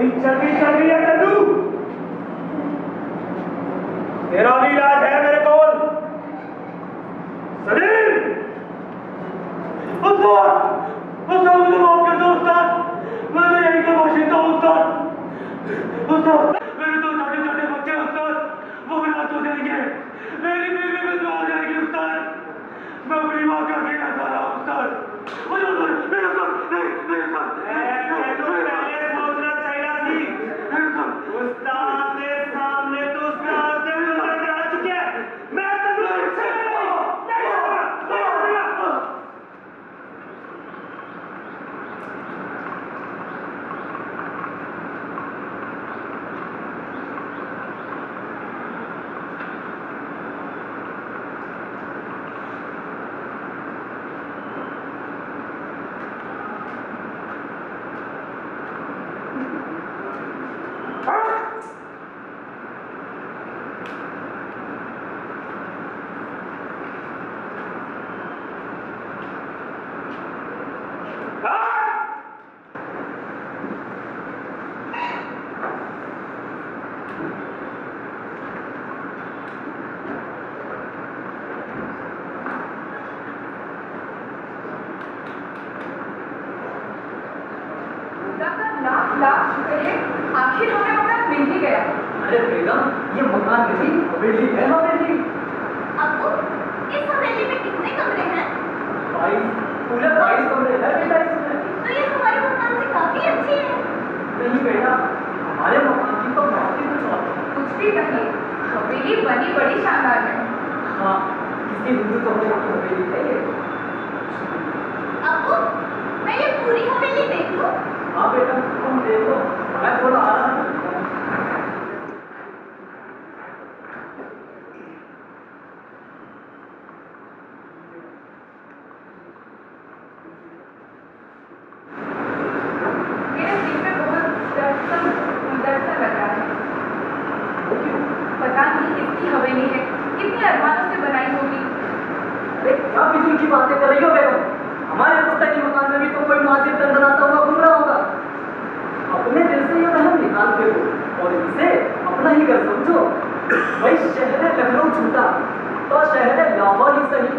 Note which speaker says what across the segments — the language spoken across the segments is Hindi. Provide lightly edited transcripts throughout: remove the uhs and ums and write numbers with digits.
Speaker 1: चल गई है टल्लू। तेरा भी इलाज है मेरे कौन। सलीम, उस्ताद मुझे माफ कर दो उस्ताद, मैं तो यहीं का बाशिंदा हूँ उस्ताद। मेरे तो छोटे छोटे बच्चे उस्ताद, वो रात हो जाएंगे, मेरी बीवी विधवा हो जाएगी उस्ताद, मैं अपनी माँ का अकेला खा रहा हूँ उस्ताद। मुझे मेरे सोचना चाहिए थी उस्ताद के सामने तो उस्ताद ने मुझे आ चुके हैं। मैं
Speaker 2: आखिर हमें मकान मिल ही गया।
Speaker 3: अरे बेगम, ये मकान नहीं हवेली है। हवेली
Speaker 2: अब्बू, इस हवेली में कितने कमरे हैं?
Speaker 3: 22, पूरे 22 कमरे हैं बेटा इसमें।
Speaker 2: तो ये हमारे मकान से काफी अच्छी है।
Speaker 3: नहीं बेटा, हमारे मकान की तो बात ही कुछ और है।
Speaker 2: कुछ भी कहिए, हवेली बनी बड़ी शानदार है।
Speaker 3: हाँ, किसी हिंदू कमरे की हवेली है ये।
Speaker 2: अब्बू, मैं ये पूरी हवेली देखूं?
Speaker 3: हाँ बेटा, तुम देखो, मैं थोड़ा आ रहा हूँ।
Speaker 2: मेरे दिल में बहुत दर्द सा लग रहा है। पता नहीं कितनी हवेली है, कितनी अरमानों से बनाई होगी।
Speaker 3: अरे क्या फिजूल की बातें कर रही हो बेगम? हमारे पुस्तक मकान में भी तो कोई मुहाजिर दंदनाता हुआ घूम रहा होगा। अपने दिल से ये वहम निकाल फेंको और इसे अपना ही घर समझो। भाई शहर लखनऊ छूटा तो शहर लाहौर ही सही,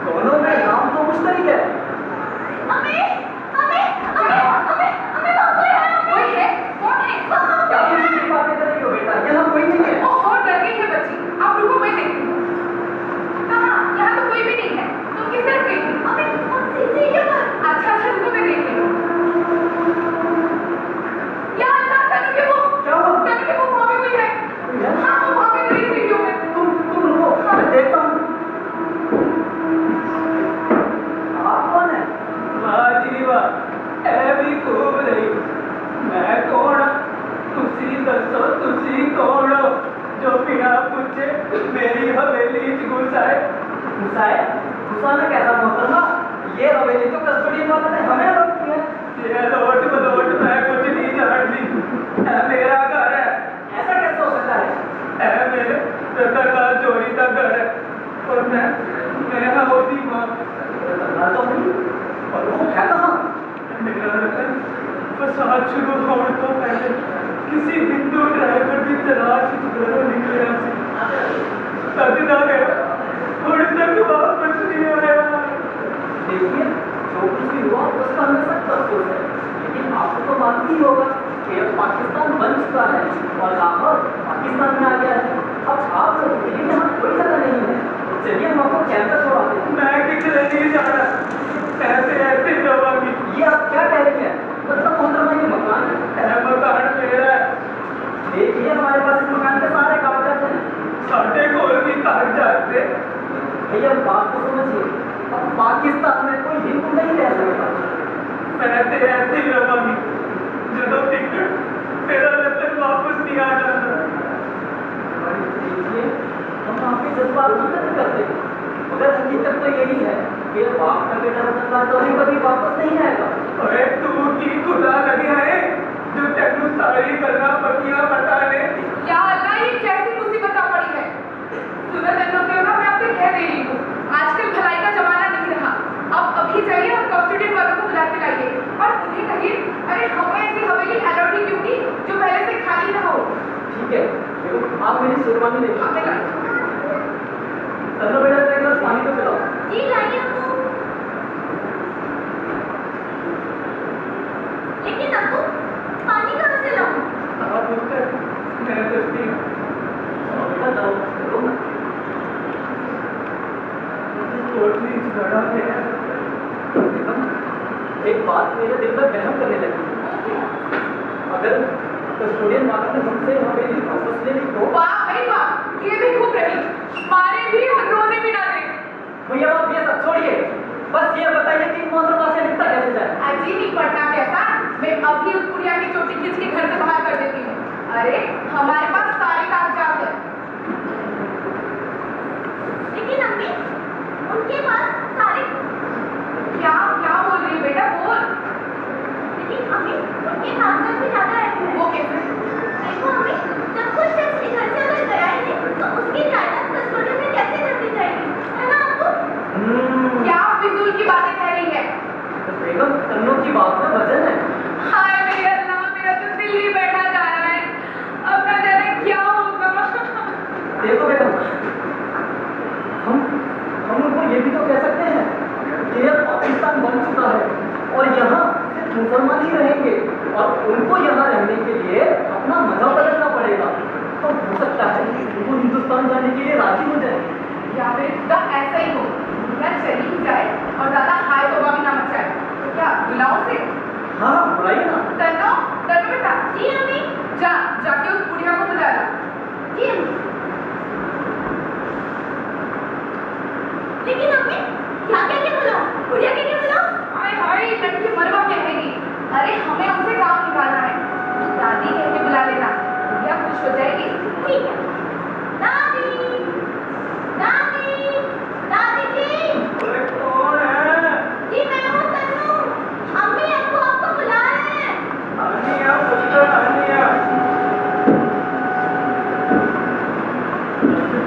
Speaker 3: दोनों में नाम तो मुश्तरक है।
Speaker 2: कोई है? कौन है?
Speaker 3: क्या फिजूल की बातें कर रही हो बेटा? यहाँ कोई नहीं है।
Speaker 2: ओह, डर गई है बच्ची। आप रुको, मैं देखती हूँ। कहाँ? यहाँ तो कोई भी नहीं है। तुम किस तरफ गई थी? अच्छा रुको, मैं देख रही हूँ। यहाँ
Speaker 3: क्या हुआ?
Speaker 2: वहाँ पे कोई है। हाँ, वो वहाँ पे मेरी सीढ़ियों में।
Speaker 3: तुम रुको, मैं देखता हूँ। आप कौन है? वाह जी वाह, ऐ भी खूब रही। मैं कौन? तुसी दसो, तुसी कौन हो जो बिना पूछे मेरी हवेली घुसाए? घुसाना कैसा मोहतरमा? ये हवेली तो कस्टडी वाले ने हमें रोकी है। ये लोट बलोट मैं कुछ नहीं जानती, मेरा घर है। ऐसा कैसे हो सकता है? मेरे पिता चोरी का घर है और मैं होती माँ तो नहीं। और वो है कहाँ? मेरा रतन फसाद शुरू होने तो पहले किसी हिंदू ड्राइवर की तलाश घरों निकले तक ना गया, थोड़ी तक वापस नहीं आया। देखिए, जो कुछ भी हुआ उसका हमें सख्त अफसोस है, लेकिन आपको तो मालूम ही होगा कि अब पाकिस्तान बन चुका है और लाहौर पाकिस्तान में आ गया है। अब आप लोग के लिए यहाँ कोई जगह नहीं है, तो चलिए हम आपको कैंपस छोड़ाते हैं। मैं किधर नहीं जा रहा, ऐसे रहूंगी। ये आप क्या कह रही हैं? मतलब मोहतरमा ये मकान है? मकान मेरा है। देखिए, हमारे पास इस मकान के सारे कागजात हैं। साढ़े को भी कागजात थे। भैया बात को समझिए, अब पाकिस्तान में कोई हिंदू नहीं रह सकता। मैं ऐसे ही रहूंगी जो टिकट मेरा रतन वापस नहीं आ जाता। देखिए, हम आपके जज्बात नहीं करते, मगर हकीकत तो यही है कि बाप का बेटा रतन तो कभी वापस नहीं आएगा। अरे तू की खुदा लगे है जो तेनू सारी करना पतिया पता ने।
Speaker 2: या अल्लाह, ये कैसी मुसीबत आ पड़ी है? सुनो तेनू क्यों ना, मैं आपसे कह रही हूँ, आजकल भलाई का जमाना नहीं रहा। अब अभी जाइए और कस्टडी वालों को बुला के लाइए और उन्हें कहिए, अरे हमें ऐसी हवेली अलॉट ही क्यों की?
Speaker 3: आप मेरी शेरवानी ले
Speaker 2: हाँ, मैं लाई।
Speaker 3: चलो बेटा, एक गिलास पानी तो पिलाओ।
Speaker 4: जी लाइए अम्मू। लेकिन अम्मू पानी कहाँ से लाऊं?
Speaker 3: आप उठकर मैं दस्ती हूँ। बेटा जाओ, करो ना। कोटली झगड़ा है। एक बात मेरे दिल में वहम करने लगी। अगर कस्टोडियन माता ने हमसे हवेली पर बसने की तो
Speaker 2: वाह भाई वाह, ये भी खूब रही। मारे भी और रोने भी ना दे।
Speaker 3: भैया आप ये सब छोड़िए, बस ये बताइए कि मोहतरमा से निपटा कैसे जाए।
Speaker 2: अजीब ही पड़ना कैसा, मैं अभी उस बुढ़िया की चोटी खींच के घर से बाहर कर देती हूँ। अरे हमारे पास सारे कागजात है।
Speaker 4: लेकिन अम्मी उनके पास सारे।
Speaker 2: क्या क्या बोल रही है बेटा, बोल।
Speaker 4: लेकिन अम्मी उनके कागजात भी ज्यादा है।
Speaker 2: वो कैसे?
Speaker 4: देखो अम्मी, जब कुछ शख्स के घर से अगर गया ही नहीं तो उसकी जायदाद कस्टोडियन में कैसे करती जाएगी, है ना अम्मू?
Speaker 2: क्या फिजूल की बातें कह रही है?
Speaker 3: तो बेगम तन्नों की बात में वजन है।
Speaker 2: हाय मेरे अल्लाह, मेरा तो दिल ही बैठा जा रहा है। अब न जाने क्या होगा।
Speaker 3: देखो बेगम, हम उनको ये भी तो कह सकते हैं कि यह पाकिस्तान बन चुका है और यहाँ सिर्फ मुसलमान ही रहेंगे और उनको यहाँ रहने के लिए अपना मजहब बदलना पड़ेगा। तो हो सकता है वो हिंदुस्तान जाने के लिए राजी हो जाए।
Speaker 2: या फिर इसका ऐसा ही हो, या चली ही जाए और ज्यादा हाय तौबा भी ना मचाए। तो क्या बुलाओ से?
Speaker 3: हाँ बुलाइए ना।
Speaker 2: तन्नो, तन्नो बेटा।
Speaker 4: जी अम्मी।
Speaker 2: जाके उस बुढ़िया को बुला ला।
Speaker 4: जी अम्मी। लेकिन अम्मी क्या कह के बुलाऊं? बुढ़िया कह के बुलाऊं?
Speaker 2: हाय हाय, लड़की मरवा कहेगी। अरे हमें उनसे काम निकालना है। तो दादी कह के बुला लेना, बुढ़िया खुश हो जाएगी।
Speaker 4: ठीक है। दादी, दादी, दादी जी।
Speaker 3: अरे कौन है?
Speaker 4: जी मैं हूँ तन्नू। अम्मी आपको आपको बुला रहे हैं।
Speaker 3: आनिया पुत्र आनिया।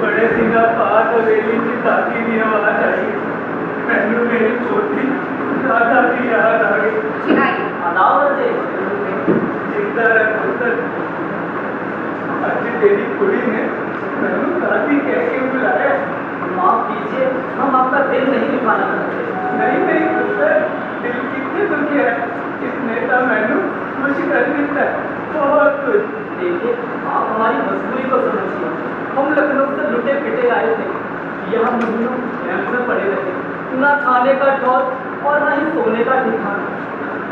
Speaker 3: बड़े सिंगा पास हवेली की दादी की आवाज आई। मैंने मेरी छोटी दादा की याद आ गई।
Speaker 2: जी आइए।
Speaker 3: अदावत से जिंदा रह पुत्र। आज तेरी कुड़ी ने मैंने दादी कह के बुलाया। माफ कीजिए, हम आपका दिल नहीं दुखाना चाहते। नहीं नहीं पुत्र, दिल कितने दुखी है। इस नेता मैंने खुश कर देता है, बहुत कुछ। देखिए आप हमारी मजबूरी को समझिए। हम लखनऊ से लुटे पिटे आए थे, यहाँ महीनों कैंप में पड़े रहे, ना खाने का ठौर और ना ही सोने का ठिकाना।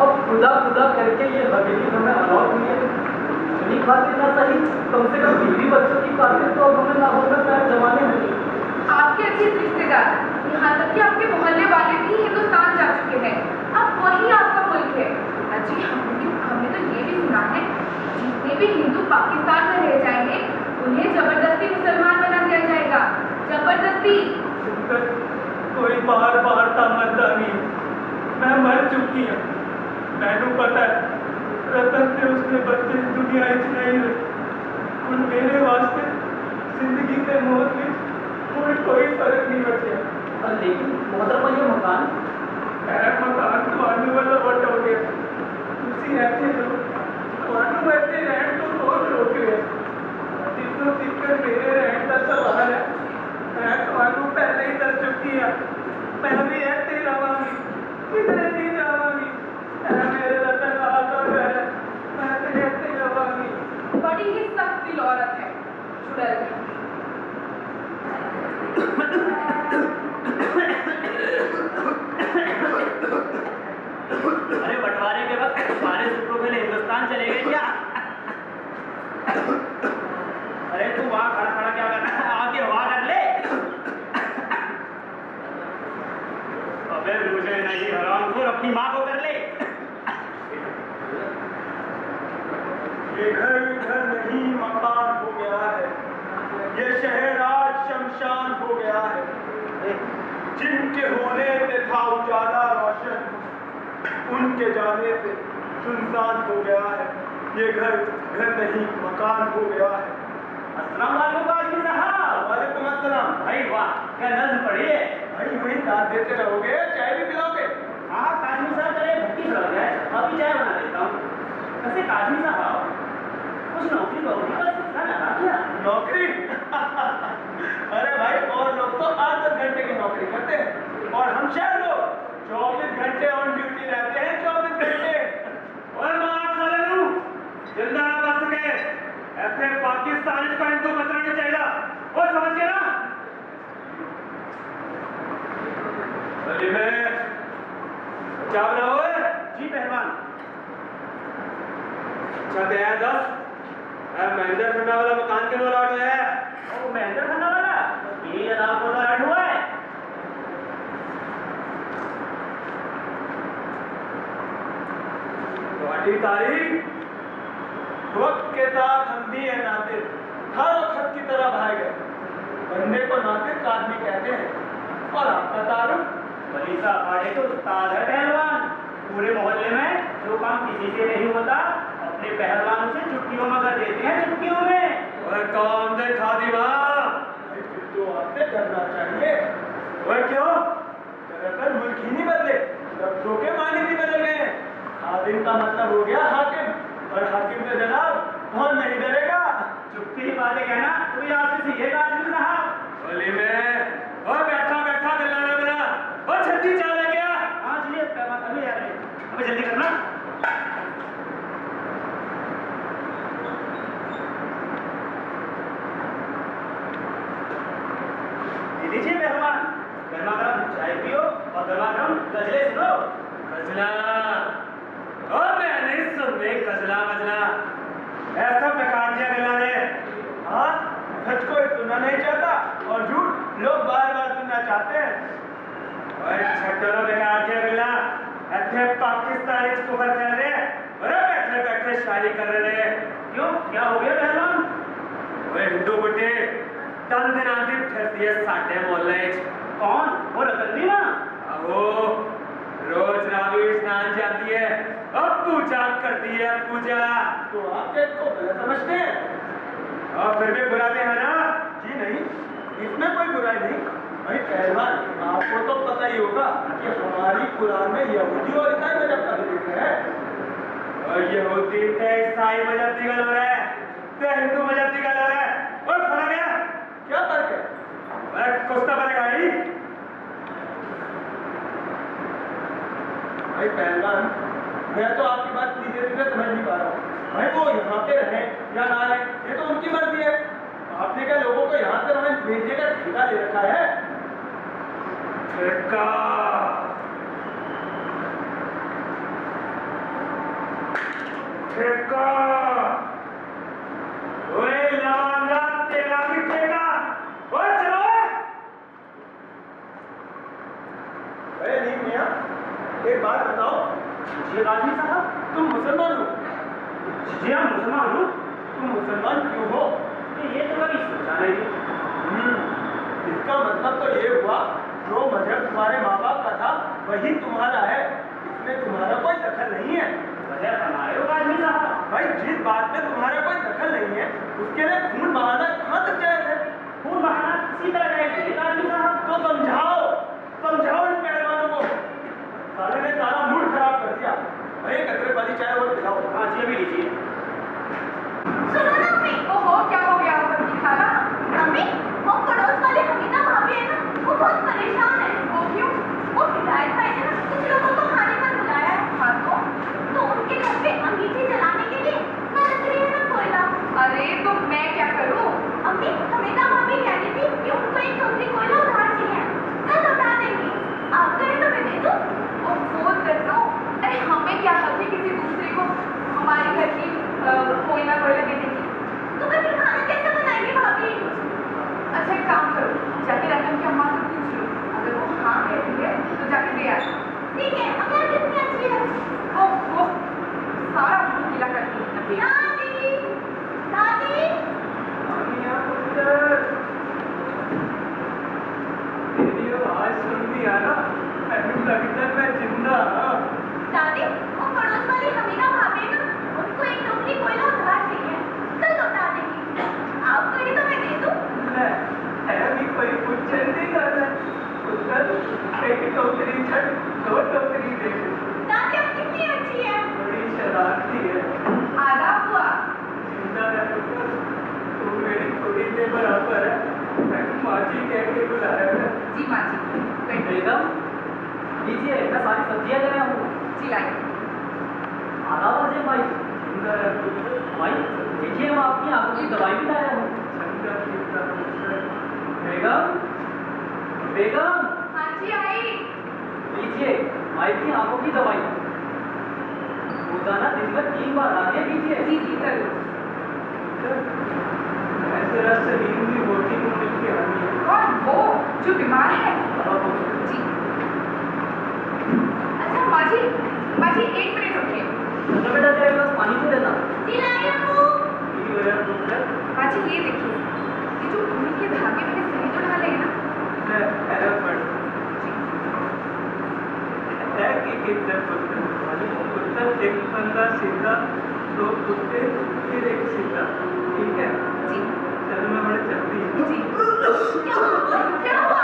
Speaker 3: अब खुदा खुदा करके ये हवेली हमें अलॉट हुई है। नहीं खाते ना सही, कम से कम बीवी बच्चों की खाते तो अब हमें लाहौर में पैर जमाने हैं।
Speaker 2: आपके अच्छे रिश्तेदार, यहाँ तक कि आपके मोहल्ले वाले भी हिंदुस्तान जा चुके हैं। अब वही आपका मुल्क है। अजी हमने तो ये भी सुना है, जितने भी हिंदू पाकिस्तान में रह जाएंगे उन्हें जबरदस्ती मुसलमान बना दिया जाएगा। जबरदस्ती।
Speaker 3: कोई बार बार तामदानी, मैं मर चुकी हूँ। मैंने पता है रतन से उसने बच्चे दुनिया इच नहीं रहे। और मेरे वास्ते जिंदगी के मौत में कोई फर्क नहीं बचा। लेकिन मोहतरमा ये मकान मकान तो आने वाला वट हो गया। उसी रहते लोग मानो बैठे रहन तो बहुत रोक रहे। जितनों दिक्कत मेरे रहन का सवाल है, मैं तो पहले ही दस चुकी है। मैं भी रहते रहांगी, किधर नहीं जावांगी। मेरे रतन आता है, मैं तो रहते रहांगी।
Speaker 2: बड़ी ही सख्त दिल औरत है, चुड़ैल।
Speaker 5: अरे बंटवारे के वक्त सारे सूत्रों के लिए हिंदुस्तान चले गए क्या? अरे तू वहां खड़ा खड़ा क्या कर रहा है? आके हवा कर ले। अबे मुझे नहीं हरामखोर, अपनी माँ को कर ले।
Speaker 1: ये घर घर नहीं मकान हो गया है, ये शहर आज शमशान हो गया है। जिनके होने पे था उजाला रोशन, उनके जाने से सुनसान हो गया है। ये घर घर नहीं मकान हो गया है।
Speaker 5: अस्सलाम वालेकुम काजी साहब।
Speaker 1: वालेकुम अस्सलाम।
Speaker 5: भाई वाह, क्या नज्म पढ़ी है।
Speaker 1: भाई वही दाद देते रहोगे, चाय भी पिलाओगे?
Speaker 5: हाँ काजमी साहब, करे भट्टी सड़ जाए, अभी चाय बना देता हूँ। वैसे काजमी साहब,
Speaker 3: कुछ नौकरी वोकरी का सिलसिला लगा क्या? नौकरी? अरे भाई, और लोग तो 8-10 घंटे की नौकरी करते हैं और हम शहर लोग 24 घंटे ऑन ड्यूटी रहते हैं, 24 घंटे।
Speaker 1: ओए मार साले नू जिंदा ना बच सके ऐसे पाकिस्तान का हिंदू बचना नहीं चाहिए। ओ समझ गया ना? अरे मैं क्या बना हुआ है?
Speaker 3: जी पहलवान।
Speaker 1: अच्छा दे दस महेंद्र खन्ना वाला मकान के नो लौट है।
Speaker 3: ओ महेंद्र खन्ना वाला ये अलाव को लौट हुआ है।
Speaker 1: तुम्हारी तारीख
Speaker 3: वक्त के साथ हम भी है नातिक, हर खत की तरह भाग गए। बंदे को नातिक आदमी कहते हैं। और आपका तारुफ? बलीसा अखाड़े के उस्ताद है पहलवान। पूरे मोहल्ले में जो काम किसी से नहीं होता अपने पहलवानों से चुटकियों में कर देते हैं, चुटकियों में।
Speaker 1: ओए कौन दे खादी मां?
Speaker 3: तो आपसे डरना चाहिए।
Speaker 1: ओए क्यों?
Speaker 3: दरअसल मुल्क ही नहीं बदले, लफ्जों के मानी भी बदल गए हैं। खादिम का मतलब हो गया हाकिम, और हाकिम से जनाब कौन नहीं डरेगा? चुप्पी की बातें कहना तो भी आपसे सीखेगा आदमी साहब।
Speaker 1: बोली में ओ बैठा बैठा गल्ला ना बना। ओ छत्ती चाल है क्या?
Speaker 3: हाँ चलिए पहलवान, अभी आ रहे हैं, अभी जल्दी करना। लीजिए पहलवान, गर्मा गर्म चाय पियो और गर्मा गर्म गजलें सुनो।
Speaker 1: गजला ओ मैंने सुनने गजला मजला ऐसा बेकार दिया गल्ला ने।
Speaker 3: हाँ, सच को सुनना नहीं चाहता और झूठ लोग बार बार सुनना चाहते हैं।
Speaker 1: ओए छटरो बेकार दिया गल्ला ऐसे पाकिस्तानी कुफर कर रहे हैं। अरे बैठे बैठे शायरी कर रहे हैं।
Speaker 3: क्यों, क्या हो गया पहलवान?
Speaker 1: ओए हिंदू बुड्ढे तन दिन आंधी फिरती है साडे मोहल्ले च।
Speaker 3: कौन? वो रतन ना?
Speaker 1: आहो रोज रावी स्नान जाती है और पूजा करती है पूजा।
Speaker 3: तो आप इसको गलत समझते हैं
Speaker 1: और फिर भी बुराते हैं ना?
Speaker 3: जी नहीं, इसमें कोई बुराई नहीं। भाई पहलवान, आपको तो पता ही होगा कि हमारी कुरान में यहूदी और ईसाई मजहब का जिक्र है।
Speaker 1: और यहूदी ते ईसाई मजहब की गल हो रहा है ते हिंदू मजहब की गल हो रहा है। और फर्क है
Speaker 3: क्या फर्क है?
Speaker 1: अरे कुछ तो फर्क आई।
Speaker 3: भाई पहलवान, मैं तो आपकी बात सीधे सीधे समझ नहीं पा रहा हूँ। भाई वो यहाँ पे रहे या ना रहे ये तो उनकी मर्जी है। आपने क्या लोगों को यहाँ से वहाँ भेजने का ठेका ले रखा है?
Speaker 1: ठेका ठेका ओए लवांगा तेरा भी ठेका। ओए चलो
Speaker 3: अरे नहीं मियाँ, एक बात बताओ। जी आदमी साहब, तुम मुसलमान हो? जी हाँ मुसलमान हूँ। तुम मुसलमान क्यों हो? ये तो कभी सोचा नहीं। इसका मतलब तो ये हुआ जो मजहब तुम्हारे माँ बाप का था वही तुम्हारा है, इसमें तुम्हारा कोई दखल नहीं है। वजह फरमाए हो आदमी साहब। भाई जिस बात में तुम्हारा कोई दखल नहीं है उसके लिए खून बहाना कहाँ तक जायज है? खून बहाना इसी तरह जायज है आदमी साहब। तो समझाओ समझाओ इन पहलवानों को। साले ने सारा मूड खराब कर दिया। भाई कतरे वाली चाय और पिलाओ। हाँ जी अभी लीजिए।
Speaker 4: सुनो ना अम्मी।
Speaker 2: ओहो क्या हो गया सबकी खाला?
Speaker 4: अम्मी, वो पड़ोस वाले हमीदा भाभी है ना, वो बहुत परेशान है।
Speaker 2: वो क्यों?
Speaker 4: वो हिदायत भाई ने ना कुछ लोगों को खाने पर बुलाया है।
Speaker 2: हाँ
Speaker 4: तो उनके घर पे अंगीठी जलाने के लिए ना लकड़ी है ना कोयला।
Speaker 2: अरे तो मैं क्या करूँ?
Speaker 4: अम्मी, हमीदा भाभी कह रही थी कि उनको एक टोकरी कोयला उधार चाहिए, कल लौटा देंगी। आप कहें तो मैं दे दूँ?
Speaker 2: और फोन कर दो। अरे हमें क्या हक है किसी दूसरे को हमारे घर की कोयला कोयला देने की?
Speaker 4: तो मैं फिर खाना कैसे बनाएंगी भाभी?
Speaker 2: अच्छा एक काम करो, जाके रतन की अम्मा से पूछ लो, अगर वो हाँ कहती है तो जाके दे आ।
Speaker 4: ठीक है, अगर कितनी अच्छी है।
Speaker 2: वो सारा मुंह गीला करती है नबी।
Speaker 4: दादी, दादी,
Speaker 3: तेरी आवाज सुन दिया ना, लगता है मैं जिंदा।
Speaker 4: दादी, वो पड़ोस वाली हमीदा भाभी है ना, उनको एक टोकरी कोयला उधार चाहिए, कल लौटा देंगी। आप कहें तो मैं दे दूँ?
Speaker 3: अभी कोई कुछ नहीं कर रहा। एक टोकरी छट 2 टोकरी दे।
Speaker 4: दादी आप कितनी अच्छी है।
Speaker 3: बड़ी शरारती है।
Speaker 2: आधा हुआ।
Speaker 3: बराबर है। माँ जी कह के बुलाया है।
Speaker 2: जी माँ जी, बैठिए।
Speaker 3: बेगम, लीजिए, मैं सारी सब्जियां ले आया हूँ।
Speaker 2: जी लाइए।
Speaker 3: आदाब अजय भाई। भाई देखिए, मैं आपकी आंखों की दवाई भी लाया हूँ। बेगम, बेगम,
Speaker 2: हाँ जी आई।
Speaker 3: लीजिए माई की आंखों की दवाई। रोजाना दिन में 3 बार लाके लीजिए।
Speaker 2: जी जी जरूर।
Speaker 3: ऐसे शरीर में मोटी मोटी की हानि है।
Speaker 2: कौन वो जो बीमार है? जी। अच्छा माँ जी, एक मिनट रुकिए।
Speaker 3: तो बेटा तेरे पास पानी तो देना।
Speaker 4: दिलाया हूँ।
Speaker 2: माँ जी ये देखिए, ये जो ऊन के धागे मैंने सही तो डाले हैं ना?
Speaker 3: एक बंदा सीधा, 2 कुत्ते, फिर एक सीधा। ठीक है?
Speaker 2: जी
Speaker 3: चलो मैं बड़े जल्दी।
Speaker 2: जी। क्या हुआ?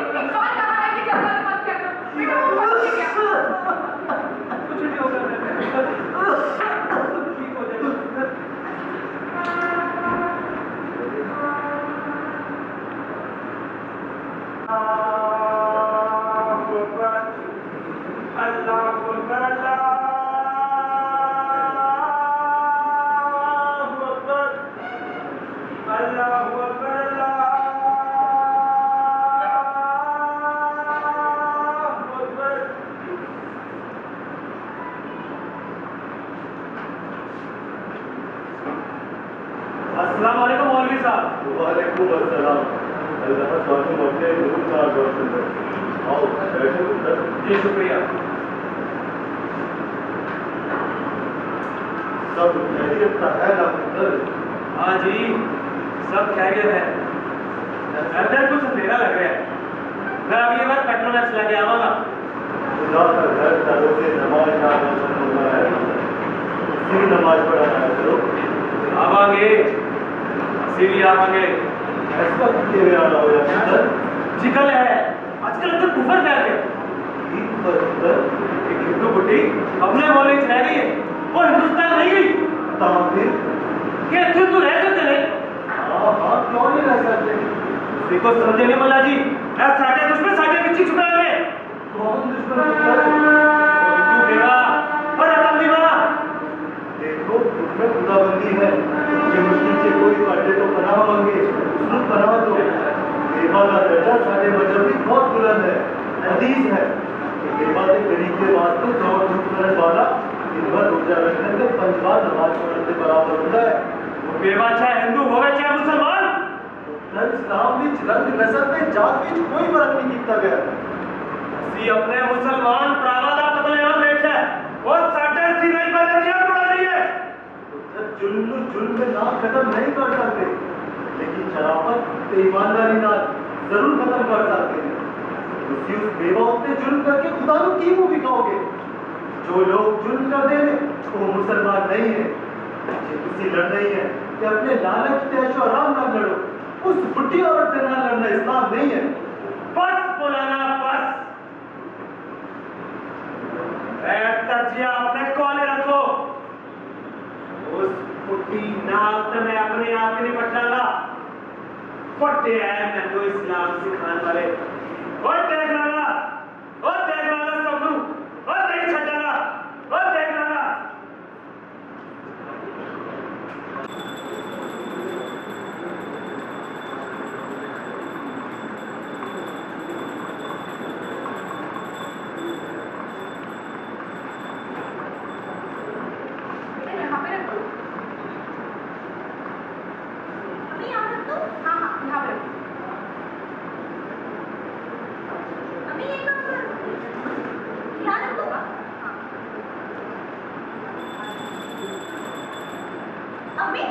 Speaker 2: इतनी कौन कहा है कि जल्दी मत किया करो? बेटा वो मत किया क्या?
Speaker 3: कुछ नहीं होगा। ठीक हो जाएगा।
Speaker 5: अस्सलाम वालेकुम मौलवी साहब।
Speaker 6: वालेकुम अस्सलाम। अल्लाह तुम अपने नूर का रोशन करे। आओ बैठो पुत्र।
Speaker 5: जी शुक्रिया।
Speaker 6: सब खैरियत का है ना पुत्र?
Speaker 5: हाँ जी, सब खैरियत है। अंदर कुछ अंधेरा लग रहा है। मैं अगली बार पेट्रोमैक्स लेके आऊंगा।
Speaker 6: खुदा का घर करो से नमाज का रोशन होता है। उसी नमाज पढ़ाना करो।
Speaker 5: आवांगे, सीधी आवांगे।
Speaker 6: ऐसा कितने में आना हो जाता है?
Speaker 5: जिकल है, आजकल अंदर कुफर फैल गया।
Speaker 6: ईद पर पुत्र
Speaker 5: एक हिंदू बुढ़ी अपने मौलवी से रह गई है, वो हिंदुस्तान नहीं गई।
Speaker 6: बताओ फिर।
Speaker 5: क्या थे तो रह सकते नहीं?
Speaker 6: हाँ क्यों नहीं रह सकते?
Speaker 5: देखो समझे नहीं मल्ला जी, ऐसा साढ़े दुश्मन साढ़े पीछे छुपाएंगे।
Speaker 6: कौन दुश्मन पुत्र?
Speaker 5: वो हिंदू बेवा और रतन दीवा।
Speaker 6: देखो उसमें खुदाबंदी है कि मुश्किल से कोई काटे तो पनाह मांगे, उसने पनाह दो। बेवा का दर्जा सारे मजहब में बहुत बुलंद है। हदीस है कि बेवा के गरीब के वास्ते 100 धूप करने वाला दिन भर रोजा रखने से 5 बार नमाज पढ़ने से बराबर होता है।
Speaker 5: वो बेवा चाहे हिंदू होवे चाहे मुसलमान।
Speaker 6: इस्लाम में रंग नस्ल में जात में कोई फर्क नहीं किया गया।
Speaker 5: ਅਸੀਂ अपने मुसलमान भरावां ਦਾ ਕਤਲੇਆਮ ਵੇਖਿਆ ਉਹ ਸਾਡੇ ਸਿਰੇ ਬਲਦੀਆਂ ਬਣਾ ਰਹੀ ਹੈ।
Speaker 6: जुल्म जुल्म में ना खत्म नहीं कर सकते, लेकिन शराफत ईमानदारी ना जरूर खत्म कर सकते हैं। उसी उस बेवा उत्ते जुल्म करके खुदा को की मुंह दिखाओगे? जो लोग जुल्म करते हैं वो मुसलमान नहीं है। ये किसी लड़ नहीं है कि अपने लालच से ऐशो आराम ना लड़ो। उस बुढ़ी औरत से ना लड़ना इस्लाम नहीं है।
Speaker 5: बस बोलाना बस। तजिया अपने कॉले रखो। उस बुढ़ी नाक में अपने आप नहीं पटाला। फटे है मैं इस्लाम सिखाने वाले। और देख लाना सबनू। और नहीं छटाना। और देख लाना।
Speaker 2: यहाँ पे रख दो।
Speaker 4: अभी यहाँ रख दो।
Speaker 2: हाँ यहाँ पे रख दो।
Speaker 4: अभी ये कहाँ पर? यहाँ रख दो। अम्मी,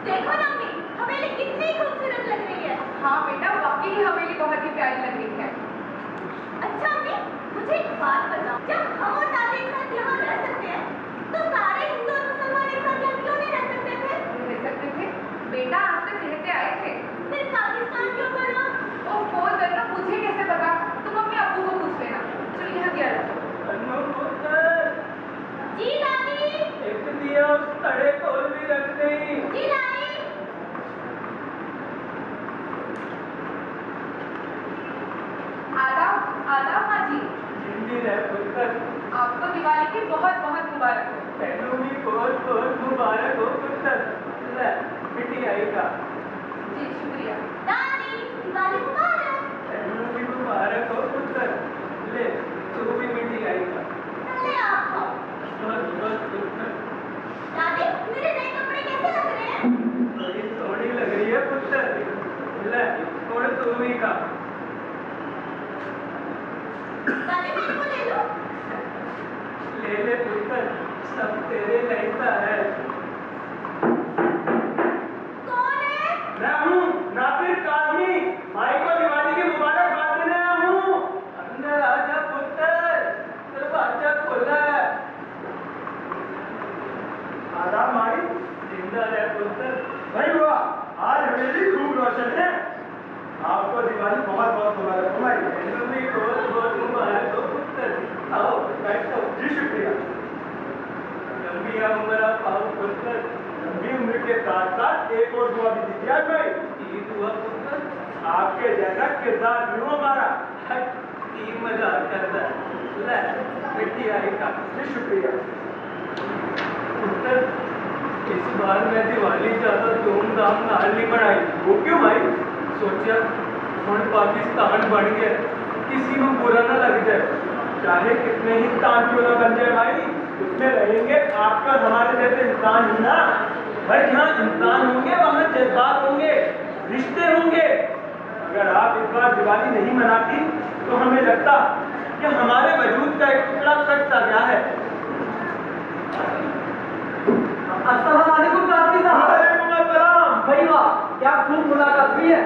Speaker 4: देखो ना अम्मी, हवेली कितनी खूबसूरत लग रही है।
Speaker 2: हाँ बेटा वाकई ही हवेली बहुत ही प्यारी लग रही है।
Speaker 4: अच्छा अम्मी, मुझे एक बात बताओ, जब हम और दादी एक साथ यहाँ रह सकते हैं, तो सारे हिंदू और मुसलमान एक साथ यहाँ क्यों नहीं रह सकते थे?
Speaker 2: रह सकते थे बेटा, आज तक रहते आए थे।
Speaker 4: फिर पाकिस्तान क्यों बना?
Speaker 2: और फोन करना मुझे कैसे पता? तुम अपने अब्बू को पूछ लेना। चलो यहाँ दिया रखो।
Speaker 4: जी दादी।
Speaker 3: एक दिया उस तड़े खोल भी रख गई।
Speaker 4: जी दादी।
Speaker 3: पुत्र ले मिठाई का।
Speaker 2: जी शुक्रिया।
Speaker 4: दादी दिवाली मुबारक।
Speaker 3: तेनू भी मुबारक हो पुत्र, ले तू भी मिठाई का।
Speaker 4: पहले आप खाओ।
Speaker 3: बस बस पुत्र,
Speaker 4: दादी मेरे नए कपड़े कैसे लग रहे हैं?
Speaker 3: बड़ी सोहनी लग रही है पुत्र, ले और तू भी खा।
Speaker 4: दादी मेरे को ले लो।
Speaker 3: ले ले पुत्र, सब तेरे लगता है।
Speaker 4: कौन है?
Speaker 3: मैं हूँ नासिर काज़मी, भाई को दिवाली की मुबारकबाद देने आया हूँ। अंदर आजा पुत्र, दरवाजा खुला है।
Speaker 5: आदाब माई।
Speaker 3: जिंदा रह पुत्र।
Speaker 5: भाई वाह, आज हवेली खूब रोशन है। आपको दिवाली बहुत बहुत मुबारक हो भाई।
Speaker 3: तेनू भी बहुत बहुत मुबारक हो पुत्र। आओ बैठो।
Speaker 5: जी शुक्रिया।
Speaker 3: लंबी उम्र पाओ पुत्र।
Speaker 5: लंबी उम्र के साथ साथ एक और दुआ भी दीजिए आज भाई।
Speaker 3: ई दुआ पुत्र,
Speaker 5: आपके जैसा किरदार भी हो हमारा।
Speaker 3: हट ई मजाक करता है। ले मिठाई का।
Speaker 5: जी शुक्रिया।
Speaker 3: पुत्र, इस बार मैं दिवाली ज्यादा धूमधाम नाल नहीं मनाई।
Speaker 5: वो क्यों भाई?
Speaker 3: सोचा हुण पाकिस्तान बन गया, किसी को बुरा ना लग जाए।
Speaker 5: चाहे कितने ही तान क्यों ना बन जाए भाई, उसमें रहेंगे आपका हमारे जैसे इंसान ही ना।
Speaker 3: भाई जहाँ इंसान होंगे वहाँ जज्बात होंगे, रिश्ते होंगे।
Speaker 5: अगर आप इस बार दिवाली नहीं मनाती तो हमें लगता कि हमारे वजूद का एक टुकड़ा कट सा गया है।
Speaker 3: अस्सलाम वालेकुम काज़मी साहब।
Speaker 5: वालेकुम अस्सलाम।
Speaker 3: भाई वाह, क्या खूब मुलाकात हुई है।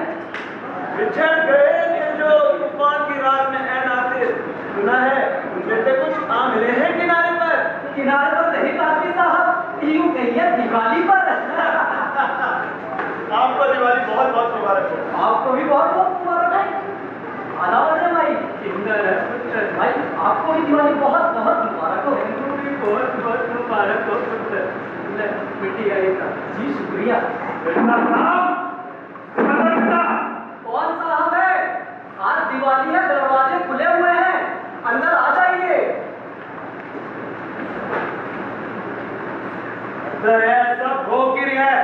Speaker 5: बिछड़ गए कि जो तूफान की रात में ऐन आते सुना है उनमें से कुछ आ मिले हैं किनारे पर।
Speaker 3: किनारे पर नहीं काज़मी साहब, यूं कहिए दिवाली पर।
Speaker 5: आपको दिवाली बहुत बहुत मुबारक हो।
Speaker 3: आपको भी बहुत बहुत मुबारक हो। आदाब है भाई। जिंदा रह पुत्र। भाई आपको भी दिवाली बहुत बहुत मुबारक हो। तेनू भी बहुत बहुत मुबारक हो पुत्र। ले मिठाई का। जी शुक्रिया। कौन साहब है? आज दिवाली है, दरवाजे खुले हुए हैं, अंदर आ जाइए।
Speaker 5: सब हो गिर है।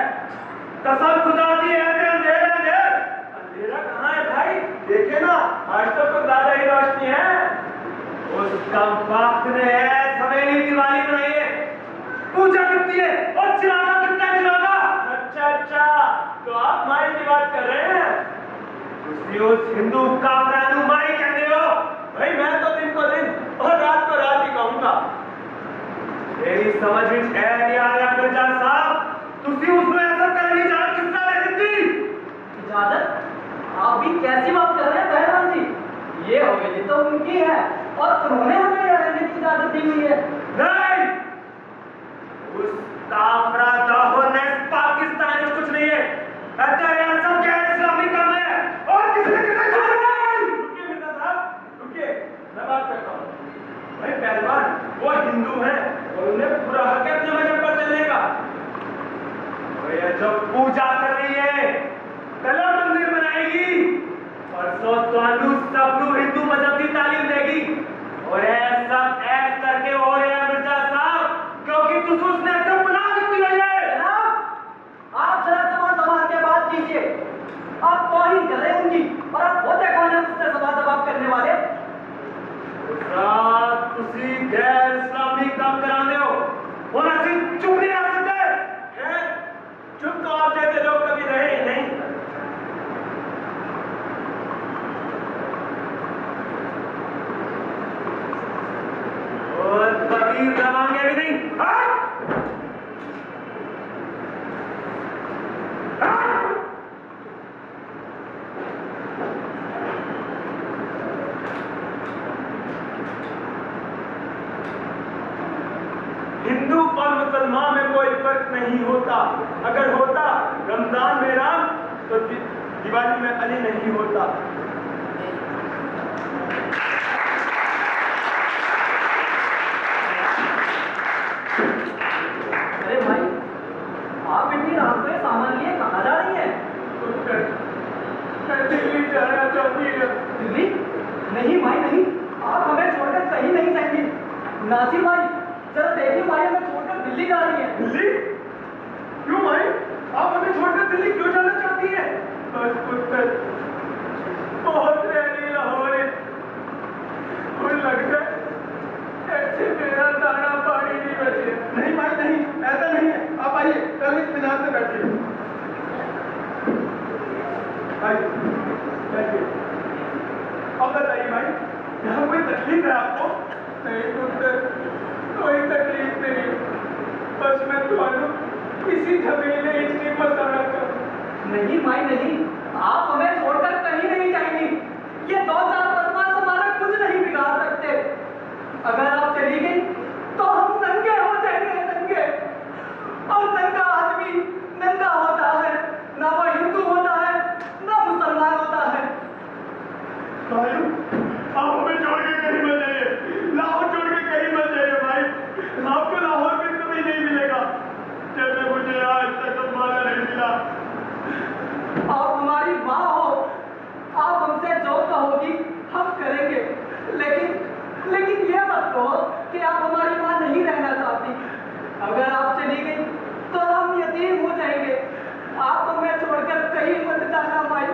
Speaker 5: कसम खुदा की है कि अंधेरा अंधेर। अंधेरा कहाँ है भाई? देखे ना, आज तो कुछ ज्यादा ही रोशनी है। उसका वक्त ने सवेली दिवाली बनाई है, पूजा करती है और चिरागा कितना चिरागा। अच्छा अच्छा, तो आप माई की बात कर रहे हैं? उस हिंदू काफरानू माई कहते हो? भाई मैं तो दिन को दिन और रात को रात ही कहूंगा। मेरी समझ में नहीं आ रहा मिर्जा साहब, तुसी उसमें ऐसा करने जान किसने दे दी?
Speaker 3: इजाजत? आप भी कैसी बात कर रहे हैं पहलवान जी? ये हवेली तो उनकी है और उन्होंने हमें यहाँ रहने की इजाजत दी हुई है।
Speaker 5: नहीं, उस काफरा दाहो ने पाकिस्तान में कुछ नहीं है। अच्छा यार सब क्या इस्लामी काम है और किसी ने कितना छोड़ नहीं। रुकिए मिर्जा साहब, रुकिए, मैं बात करता हूँ। भाई पहलवान वो हिंदू है और उन्हें पूरा हक है अपने मजहब पर चलने का। और ये जो पूजा कर रही है, कला मंदिर बनाएगी और सौतानु सबनु हिंदू मजहब की तालीम देगी। और ऐसा ऐस करके हो रहा है मिर्जा साहब क्योंकि तुम उसने तो बना दी है।
Speaker 3: जनाब आप जरा जबान संभाल के बात कीजिए। आप तौहीन कर रहे हैं उनकी और आप होते कौन है उससे सवाल जवाब करने वाले?
Speaker 5: रात तुसी गैर इस्लामी काम कराने हो और ऐसी चुप नहीं आ सकते हैं। चुप तो आप जैसे लोग कभी रहे ही नहीं। और कभी रवांगे भी नहीं। हिंदू और मुसलमान में कोई फर्क नहीं होता। अगर होता रमजान में राम तो दिवाली में अली नहीं होता।
Speaker 3: अरे भाई, आप इतनी रात को ये सामान लिए कहाँ जा रही हैं?
Speaker 5: मैं दिल्ली जाना चाहती हूँ।
Speaker 3: दिल्ली? नहीं भाई नहीं, आप हमें छोड़कर कहीं नहीं जाएंगे। नासिर भाई जरा देखिए, भाई हमें छोड़कर दिल्ली जा रही है।
Speaker 5: दिल्ली? क्यों भाई?
Speaker 3: नहीं माई नहीं, आप हमें छोड़कर कहीं नहीं जाएंगी। ये 2-4 बदमाश हमारा कुछ नहीं बिगाड़ सकते। अगर आप चली गई तो हम नंगे हो जाएंगे, नंगे। और नंगा आदमी नंगा होता है, ना वो हिंदू होता है ना मुसलमान होता है।
Speaker 1: भाई आप हमें छोड़ के कहीं मत जाइए, लाहौर छोड़ के कहीं मत जाइए भाई। आपको लाहौर में कभी नहीं मिलेगा जैसे मुझे आज तक हमारा नहीं मिला।
Speaker 3: आप हमारी माँ हो, आप हमसे जो कहोगी हम करेंगे, लेकिन ये मत कहो कि आप हमारी माँ नहीं रहना चाहती। अगर आप चली गई तो हम यतीम हो जाएंगे। आप हमें छोड़कर कहीं मत जाना माई।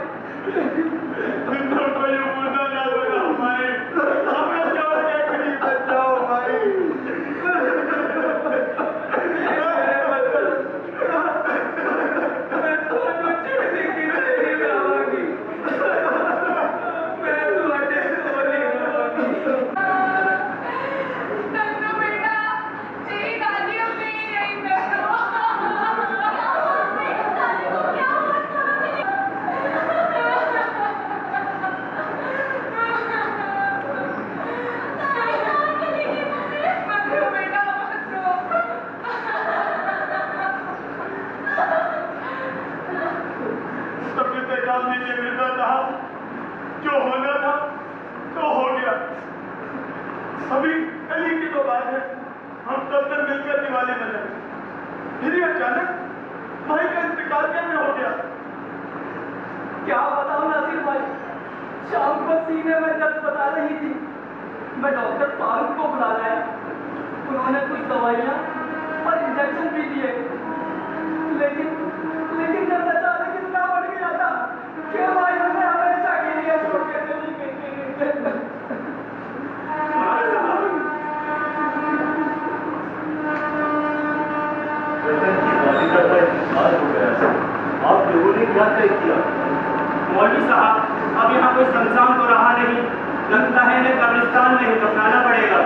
Speaker 1: जितना कोई मुर्दा ना होगा भाई, हमें छोड़ के कहीं मत जाओ भाई।
Speaker 3: मैं तो चिढ़ने की नहीं रहोगी, मैं तुम्हारे को नहीं रहोगी।
Speaker 2: नन्नू बेटा, तेरी दादी अब नहीं रही नन्नू।
Speaker 4: मेरी दादी को क्या हुआ था?
Speaker 2: नन्नू बेटा मत रो।
Speaker 1: सबसे काम नहीं मिलता था, जो होना था तो हो गया। अभी कल ही की तो बात है, हम सब ने मिलकर दिवाली मनाई, फिर ही अचानक भाई का इंतकाल कैसे हो गया?
Speaker 3: क्या बताऊं नासिर भाई, शाम को सीने में दर्द बता रही थी। मैं डॉक्टर फारूक को बुला लाया। उन्होंने कुछ दवाइयाँ और इंजेक्शन भी दिए, लेकिन दर्द अचानक इतना बढ़ गया था कि भाई हमें हमेशा के लिए छोड़ के चली गई।
Speaker 6: रतन की वालिदा का इंतकाल हो गया है। आप लोगों ने क्या तय किया?
Speaker 5: मौलवी साहब, अब यहाँ कोई शमशान तो रहा नहीं, लगता है इन्हें कब्रिस्तान में ही दफनाना पड़ेगा।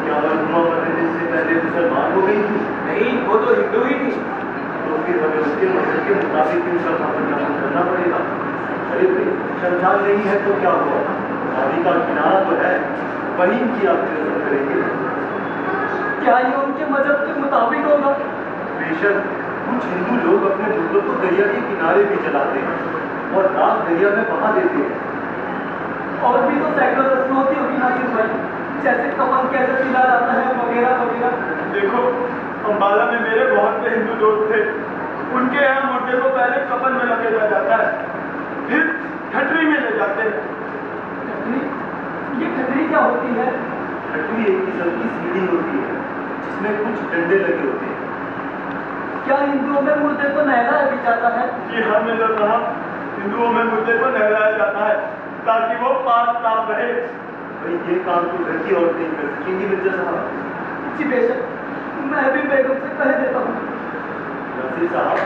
Speaker 6: क्या मरहुमा मरने से पहले मुसलमान हो गई थी?
Speaker 5: नहीं, वो तो हिंदू ही थी।
Speaker 6: तो फिर हमें उसके मजहब के मुताबिक उनका खाना करना पड़ेगा। अरे भाई, शमशान नहीं है तो क्या हुआ? नदी का किनारा तो है, वहीं की आप रस्म करेंगे।
Speaker 3: क्या ये उनके मजहब के मुताबिक होगा?
Speaker 6: बेशक, कुछ हिंदू लोग अपने मुर्दों को दरिया के किनारे भी जलाते हैं और रात दरिया में बहा देते हैं।
Speaker 3: और भी तो सैकड़ों रस्में होती होगी नासिर भाई, जैसे कफन कैसे सिला जाता है वगैरह वगैरह।
Speaker 1: देखो, अम्बाला में मेरे बहुत से हिंदू दोस्त थे। उनके यहाँ मुर्दे को पहले कफन में लपेटा जाता है, फिर खटरी में ले जाते हैं।
Speaker 3: खटरी? ये खटरी क्या होती है?
Speaker 6: खटरी एक किस्म की सीढ़ी होती है जिसमें कुछ डंडे लगे होते हैं।
Speaker 3: क्या हिंदुओं में मुर्दे को नहलाया भी जाता है?
Speaker 1: जी हाँ मिर्जा साहब, हिंदुओं में मुर्दे को नहलाया जाता है ताकि वो पाक साफ रहे।
Speaker 6: भाई ये काम तो घर की औरतें ही कर सकेंगी मिर्जा साहब।
Speaker 3: जी बेशक, मैं भी बेगम से कह देता हूँ।
Speaker 6: नासिर साहब,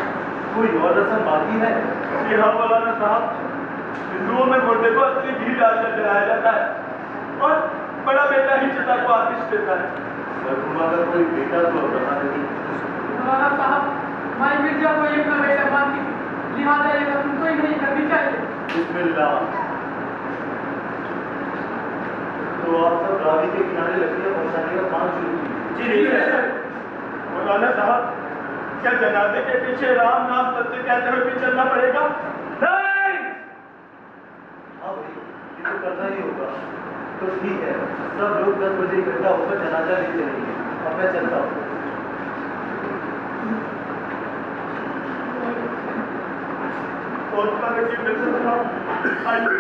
Speaker 6: कोई और रस्म बाकी है?
Speaker 1: जी हाँ मौलाना साहब, हिंदुओं में मुर्दे को असली घी डालकर जलाया जाता है और बड़ा बेटा ही चिता को आतिश देता है।
Speaker 6: मरहुमा का कोई बेटा तो अब रहा नहीं।
Speaker 3: मौलाना साहब, माई मिर्जा को ये अपना बेटा मानती, लिहाजा ये रस्म कोई नहीं करनी चाहिए।
Speaker 6: बिस्मिल्लाह। तो आप सब रावी के किनारे लकड़ियां पहुंचाने का काम शुरू कीजिए।
Speaker 5: जी सर।
Speaker 1: मौलाना साहब, क्या जनाजे के पीछे राम नाम सत्य कहते हुए भी चलना पड़ेगा? नहीं।
Speaker 6: हाँ भाई, ये तो करना ही होगा। तो ठीक है, सब लोग 10 बजे इकट्ठा होकर जनाजा ले चलेंगे। अब मैं चलता हूँ।
Speaker 1: बहुत सारे की मिर्जा साहब, आइए,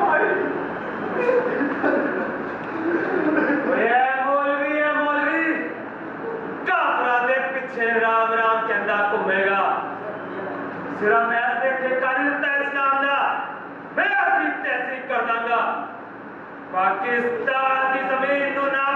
Speaker 1: आइए।
Speaker 5: मौलवी काफरा दे पीछे राम राम कहता घूमेगा। सिरा मैं देखे कर दिता इस्लाम दा, मैं असली तहसील कर दांगा। पाकिस्तान की जमीन नू ना